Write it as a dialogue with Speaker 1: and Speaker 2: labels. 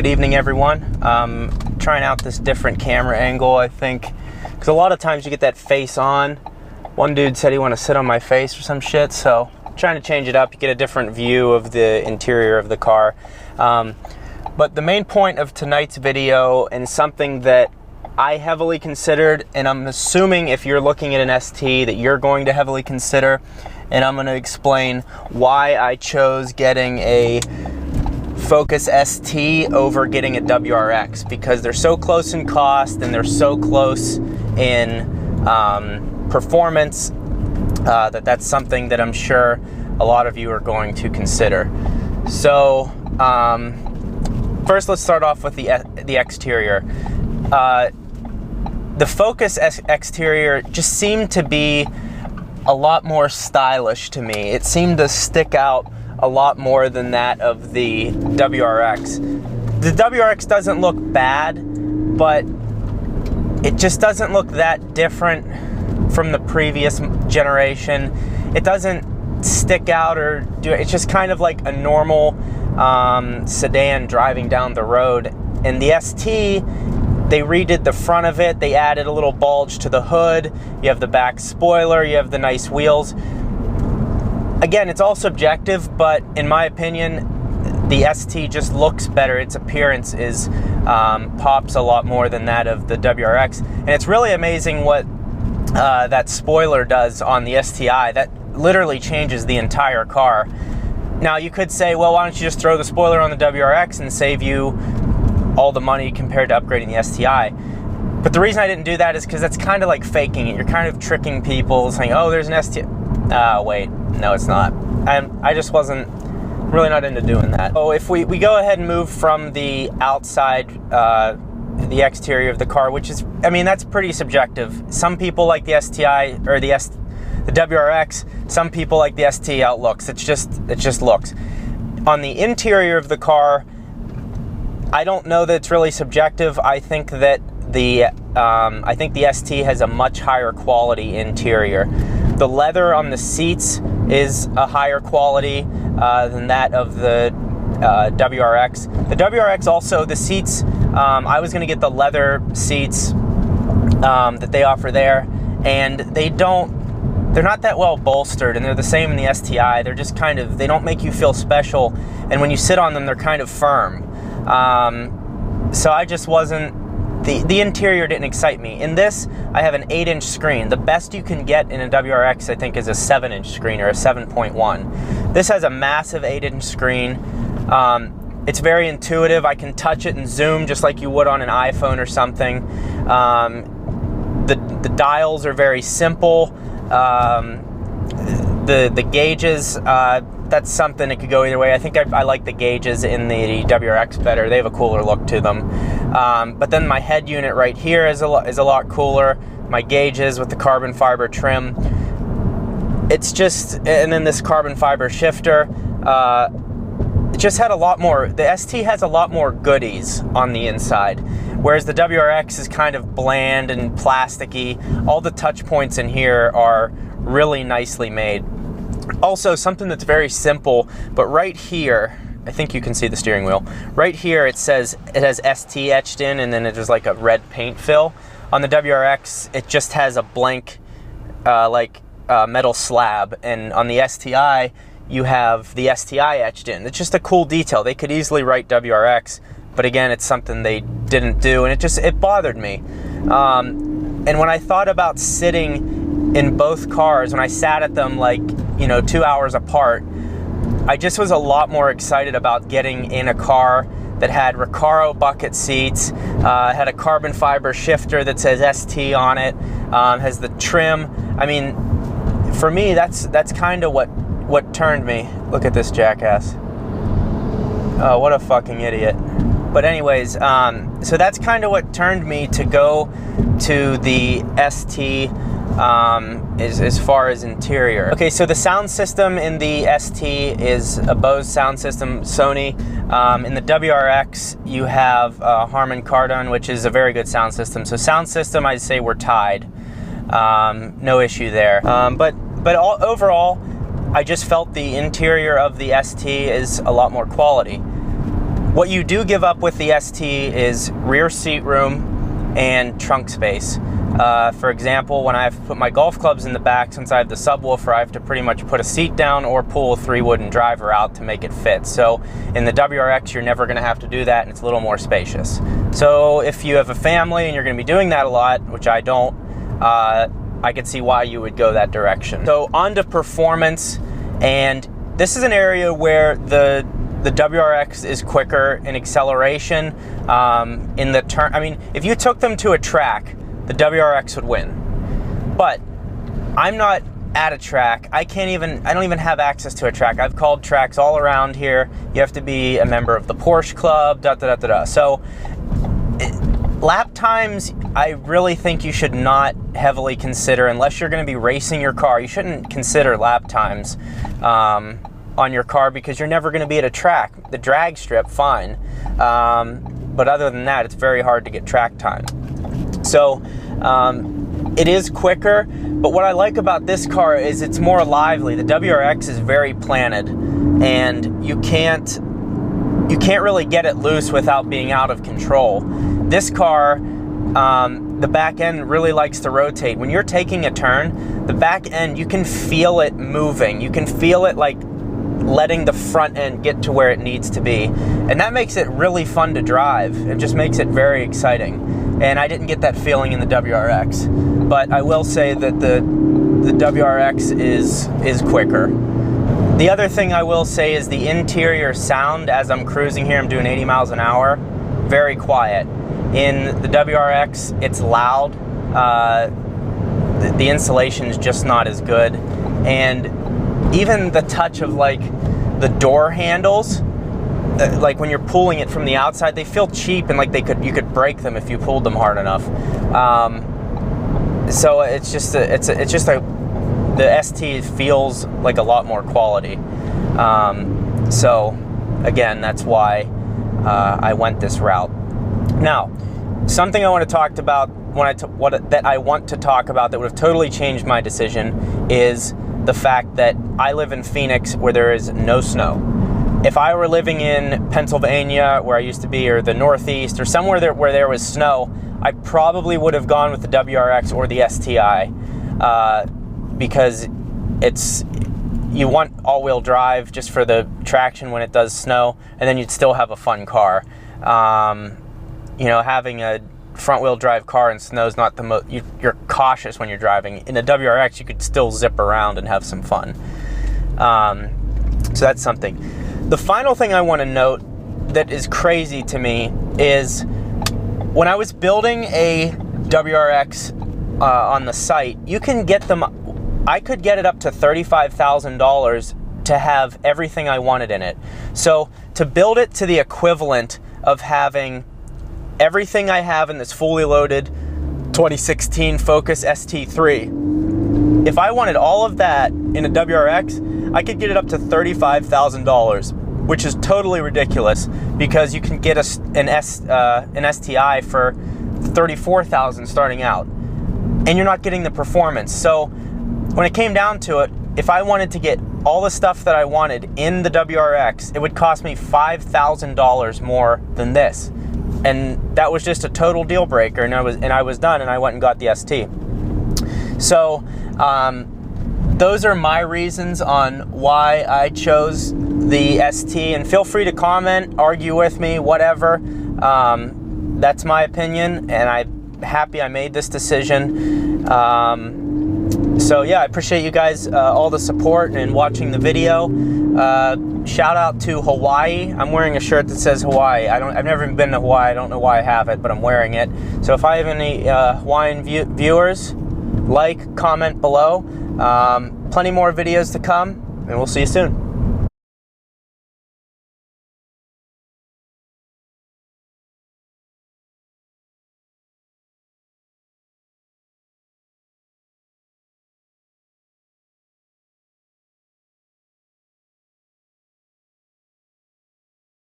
Speaker 1: Good evening, everyone. Trying out this different camera angle, I think, because a lot of times you get that face on. One dude said he wanted to sit on my face or some shit, so trying to change it up. You get a different view of the interior of the car. But the main point of tonight's video, and something that I heavily considered, and I'm assuming if you're looking at an ST that you're going to heavily consider, and I'm going to explain why I chose getting a Focus ST over getting a WRX, because they're so close in cost and they're so close in performance that's something that I'm sure a lot of you are going to consider. So first, let's start off with the exterior. The Focus exterior just seemed to be a lot more stylish to me. It seemed to stick out a lot more than that of the WRX. The WRX doesn't look bad, but it just doesn't look that different from the previous generation. It doesn't stick out or do it. It's just kind of like a normal sedan driving down the road. And the ST, they redid the front of it. They added a little bulge to the hood. You have the back spoiler. You have the nice wheels. Again, it's all subjective, but in my opinion, the ST just looks better. Its appearance is pops a lot more than that of the WRX. And it's really amazing what that spoiler does on the STI. That literally changes the entire car. Now, you could say, well, why don't you just throw the spoiler on the WRX and save you all the money compared to upgrading the STI? But the reason I didn't do that is because that's kind of like faking it. You're kind of tricking people, saying, oh, there's an STI. Wait, no, it's not. I just wasn't really not into doing that. So if we go ahead and move from the outside, the exterior of the car, which is, I mean, that's pretty subjective. Some people like the STI or the WRX. Some people like the ST outlooks. It just looks. On the interior of the car, I don't know that it's really subjective. I think that the ST has a much higher quality interior. The leather on the seats is a higher quality than that of the WRX. The WRX also, the seats, I was going to get the leather seats that they offer there, and they're not that well bolstered, and they're the same in the STI. They're just kind of, they don't make you feel special, and when you sit on them, they're kind of firm. So I just wasn't, the interior didn't excite me. In this, I have an 8-inch screen. The best you can get in a WRX, I think, is a 7-inch screen or a 7.1. This has a massive 8-inch screen. It's very intuitive. I can touch it and zoom just like you would on an iPhone or something. The dials are very simple. The gauges, that's something that could go either way. I think I like the gauges in the WRX better. They have a cooler look to them. But then my head unit right here is a lot cooler. My gauges with the carbon fiber trim. It's just, and then this carbon fiber shifter. It just had a lot more. The ST has a lot more goodies on the inside, whereas the WRX is kind of bland and plasticky. All the touch points in here are really nicely made. Also, something that's very simple, but right here, I think you can see the steering wheel. Right here it says it has ST etched in, and then there's like a red paint fill. On the WRX, it just has a blank metal slab, and on the STI, you have the STI etched in. It's just a cool detail. They could easily write WRX, but again, it's something they didn't do, and it bothered me. And when I thought about sitting in both cars, when I sat at them 2 hours apart, I just was a lot more excited about getting in a car that had Recaro bucket seats, had a carbon fiber shifter that says ST on it, has the trim. I mean, for me, that's kind of what turned me. Look at this jackass. Oh, what a fucking idiot. But anyways, so that's kind of what turned me to go to the ST as far as interior. Okay, so the sound system in the ST is a Bose sound system, Sony. In the WRX, you have Harman Kardon, which is a very good sound system. So sound system, I'd say we're tied. No issue there. But overall, I just felt the interior of the ST is a lot more quality. What you do give up with the ST is rear seat room and trunk space. For example, when I have to put my golf clubs in the back, since I have the subwoofer, I have to pretty much put a seat down or pull a 3-wooden driver out to make it fit. So in the WRX, you're never going to have to do that, and it's a little more spacious. So if you have a family and you're going to be doing that a lot, which I don't, I could see why you would go that direction. So on to performance, and this is an area where the WRX is quicker in acceleration, in the turn. I mean, if you took them to a track, the WRX would win. But I'm not at a track. I don't even have access to a track. I've called tracks all around here. You have to be a member of the Porsche Club, So lap times, I really think you should not heavily consider, unless you're going to be racing your car. You shouldn't consider lap times on your car, because you're never going to be at a track. The drag strip, fine. But other than that, it's very hard to get track time. So it is quicker, but what I like about this car is it's more lively. The WRX is very planted, and you can't really get it loose without being out of control. This car, the back end really likes to rotate. When you're taking a turn, the back end, you can feel it moving. You can feel it like letting the front end get to where it needs to be. And that makes it really fun to drive. It just makes it very exciting. And I didn't get that feeling in the WRX. But I will say that the WRX is quicker. The other thing I will say is the interior sound as I'm cruising here. I'm doing 80 miles an hour. Very quiet. In the WRX, it's loud. The insulation is just not as good. And even the touch of like the door handles, like when you're pulling it from the outside, they feel cheap, and like you could break them if you pulled them hard enough. So the ST feels like a lot more quality. So again, that's why I went this route. Now, something I want to talk about that I want to talk about that would have totally changed my decision is the fact that I live in Phoenix, where there is no snow. If I were living in Pennsylvania, where I used to be, or the Northeast, or somewhere where there was snow, I probably would have gone with the WRX or the STI, because you want all-wheel drive just for the traction when it does snow, and then you'd still have a fun car. Having a front-wheel drive car in snow is not the most. You're cautious when you're driving. In a WRX, you could still zip around and have some fun. So that's something. The final thing I want to note that is crazy to me is when I was building a WRX on the site, you can get them. I could get it up to $35,000 to have everything I wanted in it. So to build it to the equivalent of having everything I have in this fully loaded 2016 Focus ST3, if I wanted all of that in a WRX, I could get it up to $35,000, which is totally ridiculous, because you can get an STI for $34,000 starting out, and you're not getting the performance. So when it came down to it, if I wanted to get all the stuff that I wanted in the WRX, it would cost me $5,000 more than this. And that was just a total deal breaker, and I was done, and I went and got the ST. So those are my reasons on why I chose the ST, and feel free to comment, argue with me, whatever. That's my opinion, and I'm happy I made this decision. So yeah, I appreciate you guys all the support and watching the video. Shout out to Hawaii. I'm wearing a shirt that says Hawaii. I've never been to Hawaii. I don't know why I have it, but I'm wearing it. So if I have any Hawaiian viewers, comment below. Plenty more videos to come, and we'll see you soon.